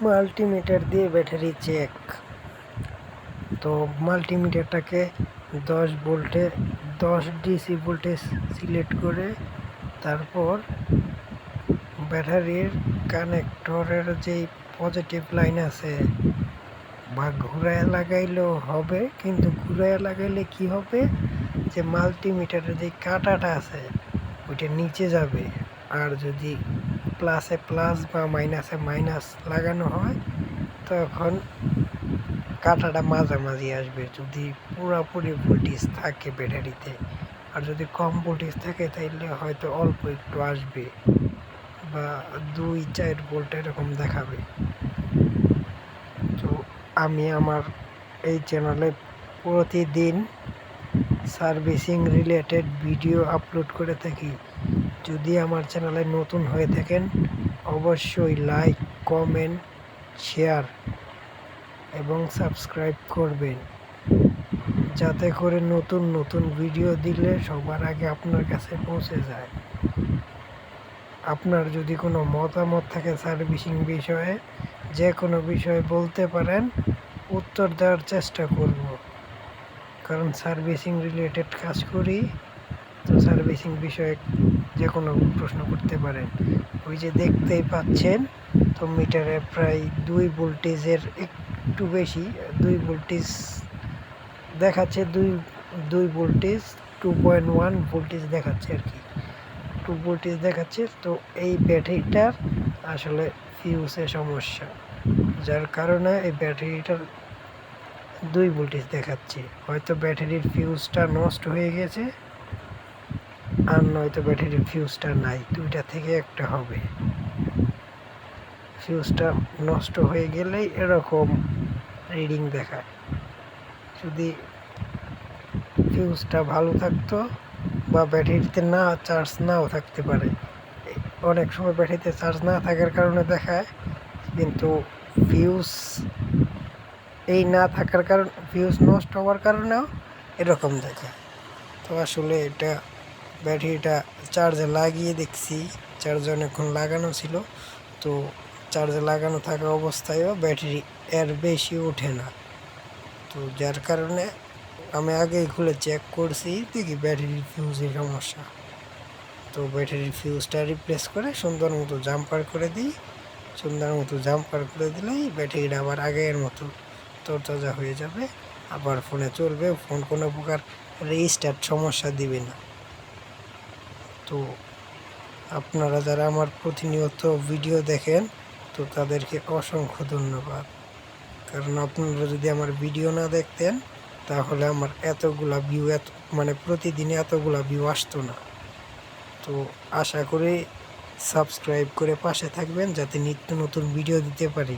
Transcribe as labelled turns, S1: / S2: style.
S1: Multimeter দিয়ে battery check. তো মাল্টিমিটারটাকে 10 DC voltage select করে তারপর ব্যাটারির কানেক্টরের যেই পজিটিভ লাইন আছে বা ঘুরায় লাগাইলেও হবে, কিন্তু ঘুরায় লাগাইলে কি হবে যে মাল্টিমিটারের যে কাঁটাটা আছে ওইটা নিচে যাবে, আর যদি প্লাসে প্লাস বা মাইনাসে মাইনাস লাগানো হয় তখন কাঁটাটা মাঝামাঝি আসবে যদি পুরোপুরি ভোল্টেজ থাকে ব্যাটারিতে। আর যদি কম ভোল্টেজ থাকে তাইলে হয়তো অল্প একটু আসবে বা 2-4 ভোল্ট এরকম দেখাবে। তো আমি আমার এই চ্যানেলে প্রতিদিন সার্ভিসিং রিলেটেড ভিডিও আপলোড করে থাকি। যদি আমার চ্যানেলে নতুন হয়ে থাকেন অবশ্যই লাইক, কমেন্ট, শেয়ার এবং সাবস্ক্রাইব করবেন, যাতে করে নতুন নতুন ভিডিও দিলে সবার আগে আপনার কাছে পৌঁছে যায়। আপনার যদি কোনো মতামত থাকে সার্ভিসিং বিষয়ে, যে কোনো বিষয়ে বলতে পারেন, উত্তর দেওয়ার চেষ্টা করব। কারণ সার্ভিসিং রিলেটেড কাজ করি, তো সার্ভিসিং বিষয়ে যে কোনো প্রশ্ন করতে পারেন। ওই যে দেখতেই পাচ্ছেন, তো মিটারে প্রায় 2 ভোল্টেজের একটু বেশি, 2 ভোল্টেজ দেখাচ্ছে, 2 ভোল্টেজ 2.1 ভোল্টেজ দেখাচ্ছে আর কি, 2 ভোল্টেজ দেখাচ্ছে। তো এই ব্যাটারিটার আসলে ফিউজের সমস্যা, যার কারণে এই ব্যাটারিটার 2 ভোল্টেজ দেখাচ্ছে। হয়তো ব্যাটারির ফিউজটা নষ্ট হয়ে গেছে, আর নয়তো ব্যাটারির ফিউজটা নাই, দুইটা থেকে একটা হবে। ফিউজটা নষ্ট হয়ে গেলেই এরকম রিডিং দেখায়। যদি ফিউজটা ভালো থাকতো বা ব্যাটারিতে না চার্জ নাও থাকতে পারে, অনেক সময় ব্যাটারিতে চার্জ না থাকার কারণে দেখায়, কিন্তু ফিউজ এই না থাকার কারণ, ফিউজ নষ্ট হওয়ার কারণেও এরকম দেখায়। তো আসলে এটা ব্যাটারিটা চার্জে লাগিয়ে দেখছি, চার্জে অনেকক্ষণ লাগানো ছিল, তো চার্জে লাগানো থাকা অবস্থায়ও ব্যাটারি এর বেশি ওঠে না। তো যার কারণে আমি আগেই খুলে চেক করছি, দেখি ব্যাটারির ফিউজের সমস্যা। তো ব্যাটারির ফিউজটা রিপ্লেস করে সুন্দর মতো জাম্পার করে দিই। সুন্দর মতো জাম্পার করে দিলেই ব্যাটারিটা আবার আগের মতো তরতাজা হয়ে যাবে, আবার ফোনে চলবে, ফোন কোনো প্রকার রিস্টার্ট সমস্যা দিবে না। তো আপনারা যারা আমার প্রতিনিয়ত ভিডিও দেখেন, তো তাদেরকে অসংখ্য ধন্যবাদ। কারণ আপনারা যদি আমার ভিডিও না দেখতেন তাহলে আমার এতগুলা ভিউ, প্রতিদিনে এতগুলা ভিউ আসতো না। তো আশা করি সাবস্ক্রাইব করে পাশে থাকবেন, যাতে নিত্য নতুন ভিডিও দিতে পারি।